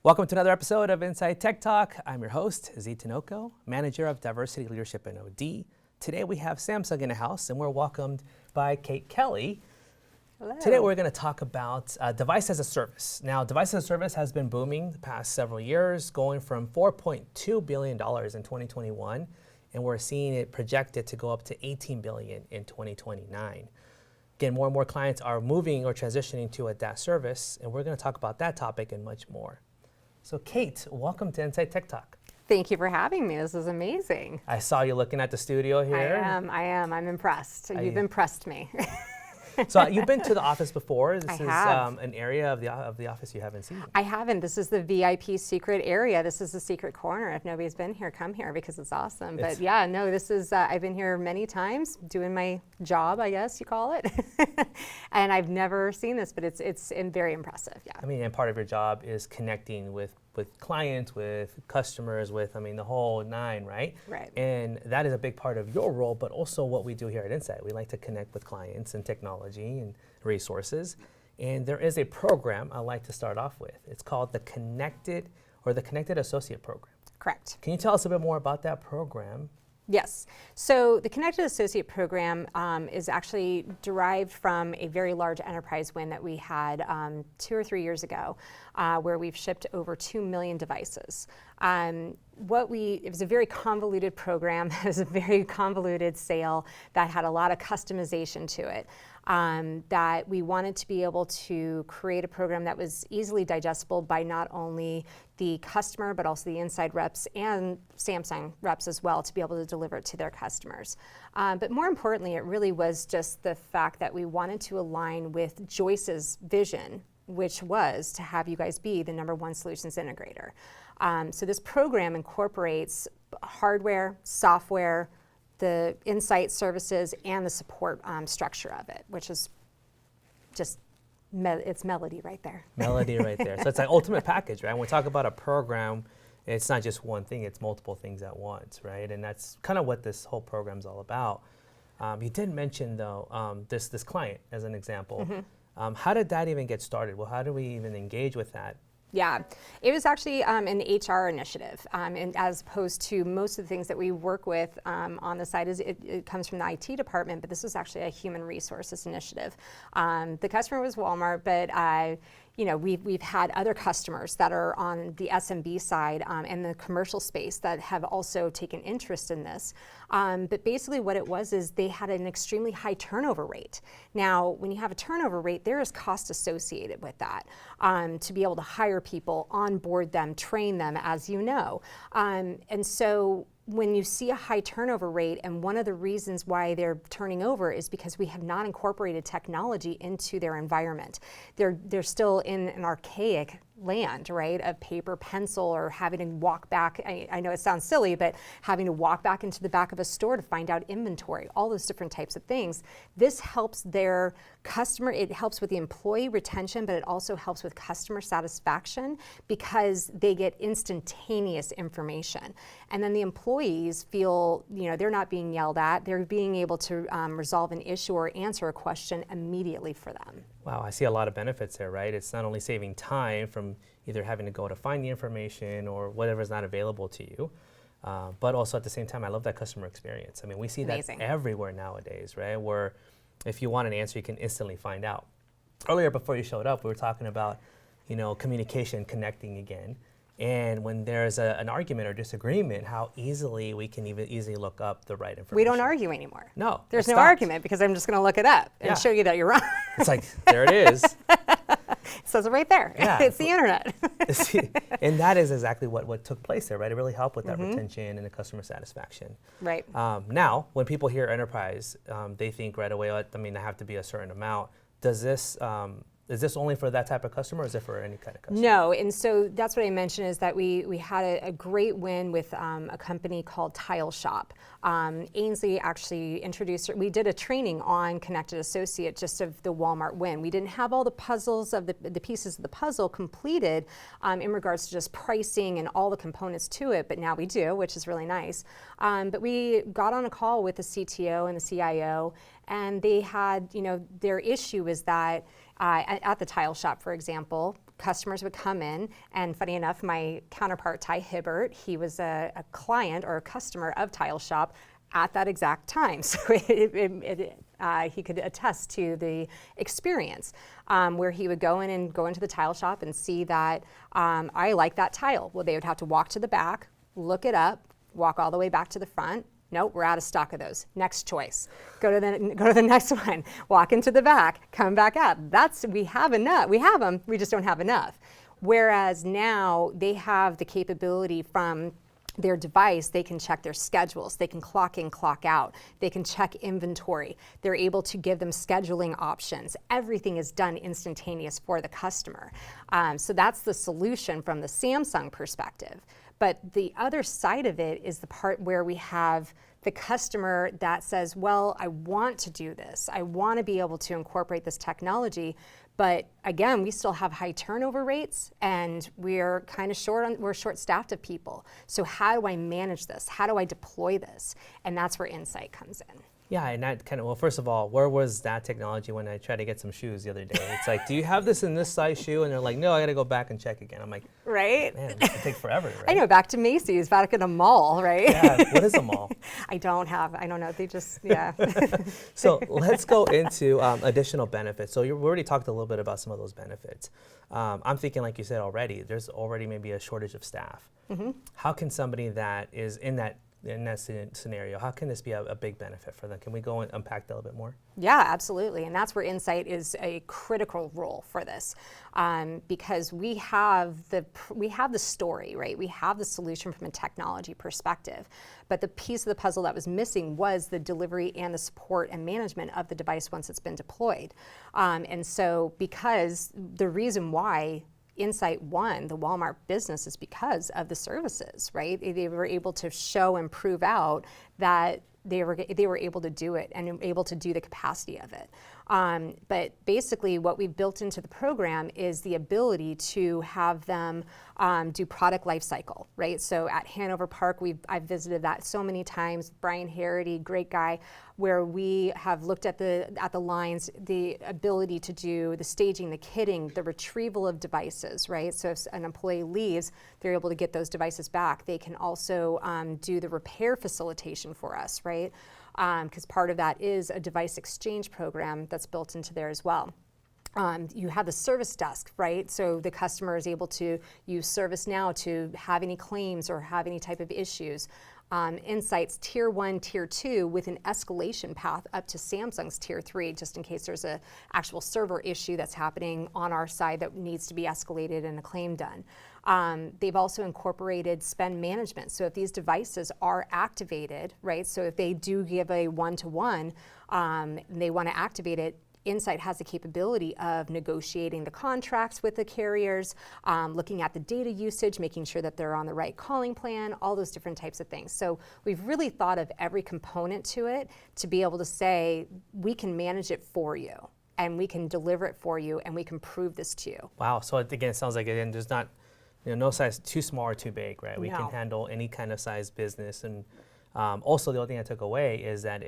Welcome to another episode of Inside Tech Talk. I'm your host, Z Tinoco, Manager of Diversity Leadership and OD. Today we have Samsung in the house and we're welcomed by Kate Kelly. Hello. Today we're going to talk about device as a service. Now, device as a service has been booming the past several years, going from $4.2 billion in 2021, and we're seeing it projected to go up to $18 billion in 2029. Again, more and more clients are moving or transitioning to a DaaS service, and we're going to talk about that topic and much more. So Kate, welcome to Inside Tech Talk. Thank you for having me. This is amazing. I saw you looking at the studio here. I am. I'm impressed. You've impressed me. So you've been to the office before. This is have. An area of the office you haven't seen. I haven't. This is the VIP secret area. This is the secret corner. If nobody's been here, come here because it's awesome. But yeah, no, this is, I've been here many times doing my job, I guess you call it. And I've never seen this, but it's very impressive, yeah. I mean, and part of your job is connecting with clients, with customers, the whole nine, right? Right. And that is a big part of your role, but also what we do here at Insight. We like to connect with clients and technology and resources. And there is a program I like to start off with. It's called the Connected Associate Program. Correct. Can you tell us a bit more about that program? Yes. So the Connected Associate Program is actually derived from a very large enterprise win that we had 2 or 3 years ago, where we've shipped over 2 million devices. It was a very convoluted program. It was a very convoluted sale that had a lot of customization to it. That we wanted to be able to create a program that was easily digestible by not only the customer, but also the inside reps and Samsung reps as well, to be able to deliver it to their customers. But more importantly, it really was just the fact that we wanted to align with Joyce's vision, which was to have you guys be the #1 solutions integrator. So this program incorporates hardware, software, the insight services, and the support structure of it, which is just, it's melody right there. Melody right there. So it's an ultimate package, right? When we talk about a program, it's not just one thing, it's multiple things at once, right? And that's kind of what this whole program's all about. You did mention, though, this client as an example. Mm-hmm. How did that even get started? Well, how do we even engage with that? Yeah, it was actually an HR initiative, and as opposed to most of the things that we work with on the side, it comes from the IT department, but this was actually a human resources initiative. The customer was Walmart, but we've had other customers that are on the SMB side and the commercial space that have also taken interest in this. But basically what it was is they had an extremely high turnover rate. Now, when you have a turnover rate, there is cost associated with that to be able to hire people, onboard them, train them, as you know. And so when you see a high turnover rate, and one of the reasons why they're turning over is because we have not incorporated technology into their environment. They're still in an archaic land, right, of paper, pencil, or having to walk back. I know it sounds silly, but having to walk back into the back of a store to find out inventory, all those different types of things. This helps their customer, it helps with the employee retention, but it also helps with customer satisfaction because they get instantaneous information. And then the employees feel, they're not being yelled at, they're being able to resolve an issue or answer a question immediately for them. Wow, I see a lot of benefits there, right? It's not only saving time from either having to go to find the information or whatever is not available to you, but also at the same time, I love that customer experience. I mean, we see Amazing. That everywhere nowadays, right? Where if you want an answer, you can instantly find out. Earlier, before you showed up, we were talking about, communication, connecting again. And when there's an argument or disagreement, how easily we can easily look up the right information. We don't argue anymore. No. There's no argument because I'm just going to look it up and show you that you're wrong. It's like, there it is. It says it right there. Yeah. It's the internet. And that is exactly what took place there, right? It really helped with that retention and the customer satisfaction. Right. Now, when people hear enterprise, they think right away, I have to be a certain amount. Is this only for that type of customer, or is it for any kind of customer? No, and so that's what I mentioned is that we had a great win with a company called Tile Shop. Ainsley actually we did a training on Connected Associate just of the Walmart win. We didn't have all the puzzles of the pieces of the puzzle completed in regards to just pricing and all the components to it, but now we do, which is really nice. But we got on a call with the CTO and the CIO, and they had, their issue is that at the Tile Shop, for example, customers would come in, and funny enough, my counterpart, Ty Hibbert, he was a client or a customer of Tile Shop at that exact time. So he could attest to the experience where he would go into the tile shop and see that I like that tile. Well, they would have to walk to the back, look it up, walk all the way back to the front. Nope, we're out of stock of those. Next choice. Go to the next one. Walk into the back, come back up. We have enough. We have them, we just don't have enough. Whereas now they have the capability from their device, they can check their schedules, they can clock in, clock out, they can check inventory, they're able to give them scheduling options. Everything is done instantaneous for the customer. So that's the solution from the Samsung perspective. But the other side of it is the part where we have the customer that says, well, I want to do this. I want to be able to incorporate this technology. But again, we still have high turnover rates and we're kind of short-staffed of people. So how do I manage this? How do I deploy this? And that's where Insight comes in. Yeah, and that kind of, well, first of all, where was that technology when I tried to get some shoes the other day? It's like, do you have this in this size shoe? And they're like, no, I got to go back and check again. I'm like, right? Man, this could take forever, right? I know, back to Macy's, back at a mall, right? Yeah, what is a mall? I don't know, they just, yeah. So let's go into additional benefits. So we already talked a little bit about some of those benefits. I'm thinking, like you said already, there's already maybe a shortage of staff. Mm-hmm. How can somebody that is in that scenario, how can this be a big benefit for them? Can we go and unpack that a little bit more? Yeah, absolutely. And that's where Insight is a critical role for this, because we have the story, right? We have the solution from a technology perspective, but the piece of the puzzle that was missing was the delivery and the support and management of the device once it's been deployed. And so because the reason why Insight won the Walmart business is because of the services, right? They were able to show and prove out that they were able to do it and able to do the capacity of it. But basically what we've built into the program is the ability to have them do product life cycle, right? So at Hanover Park, I've visited that so many times. Brian Harity, great guy, where we have looked at the lines, the ability to do the staging, the kitting, the retrieval of devices, right? So if an employee leaves, they're able to get those devices back. They can also do the repair facilitation for us, right? Because part of that is a device exchange program that's built into there as well. You have the service desk, right? So the customer is able to use ServiceNow to have any claims or have any type of issues. Insight's tier 1, tier 2 with an escalation path up to Samsung's tier 3, just in case there's an actual server issue that's happening on our side that needs to be escalated and a claim done. They've also incorporated spend management. So if these devices are activated, right? So if they do give a one-to-one, and they want to activate it, Insight has the capability of negotiating the contracts with the carriers, looking at the data usage, making sure that they're on the right calling plan, all those different types of things. So we've really thought of every component to it to be able to say, we can manage it for you, and we can deliver it for you, and we can prove this to you. Wow, so again, it sounds like, again, there's not, no size too small or too big, right? We No. can handle any kind of size business. And also the other thing I took away is that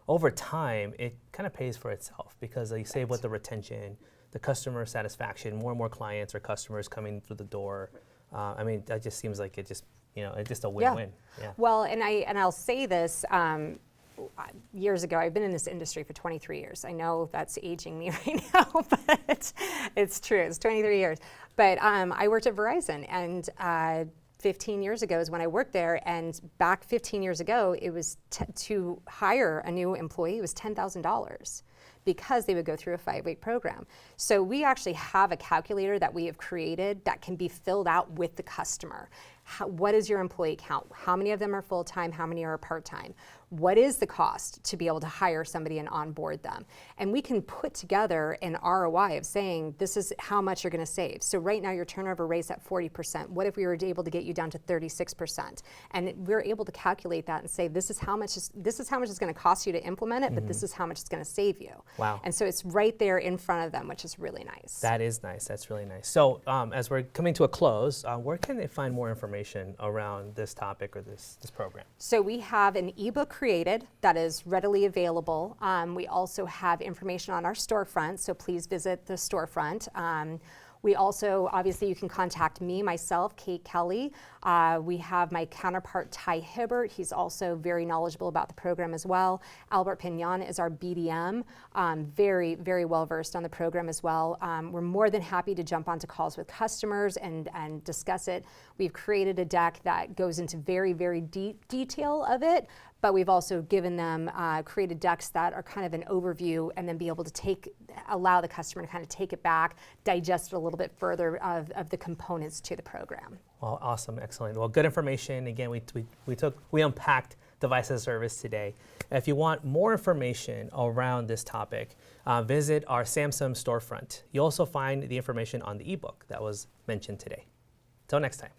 over time, it kind of pays for itself because you save with the retention, the customer satisfaction, more and more clients or customers coming through the door. I mean, that just seems like it's just a win-win. Yeah. Well, and I'll say this, years ago, I've been in this industry for 23 years. I know that's aging me right now, but it's true, it's 23 years. But I worked at Verizon, and 15 years ago is when I worked there, and back 15 years ago, it was to hire a new employee, it was $10,000 because they would go through a 5-week program. So we actually have a calculator that we have created that can be filled out with the customer. What is your employee count? How many of them are full-time? How many are part-time? What is the cost to be able to hire somebody and onboard them? And we can put together an ROI of saying, this is how much you're gonna save. So right now your turnover rate's at 40%. What if we were able to get you down to 36%? And we're able to calculate that and say, this is how much it's gonna cost you to implement it, but this is how much it's gonna save you. Wow. And so it's right there in front of them, which is really nice. That is nice, that's really nice. So as we're coming to a close, where can they find more information around this topic or this program? So we have an ebook created that is readily available. We also have information on our storefront, so please visit the storefront. We also, obviously, you can contact me, myself, Kate Kelly. We have my counterpart, Ty Hibbert. He's also very knowledgeable about the program as well. Albert Pignon is our BDM, very, very well versed on the program as well. We're more than happy to jump onto calls with customers and discuss it. We've created a deck that goes into very, very deep detail of it, but we've also given them created decks that are kind of an overview and then be able to allow the customer to kind of take it back, digest it a little bit further of the components to the program. Well, awesome, excellent. Well, good information. Again, we unpacked Device as a Service today. If you want more information around this topic, visit our Samsung storefront. You'll also find the information on the ebook that was mentioned today. Till next time.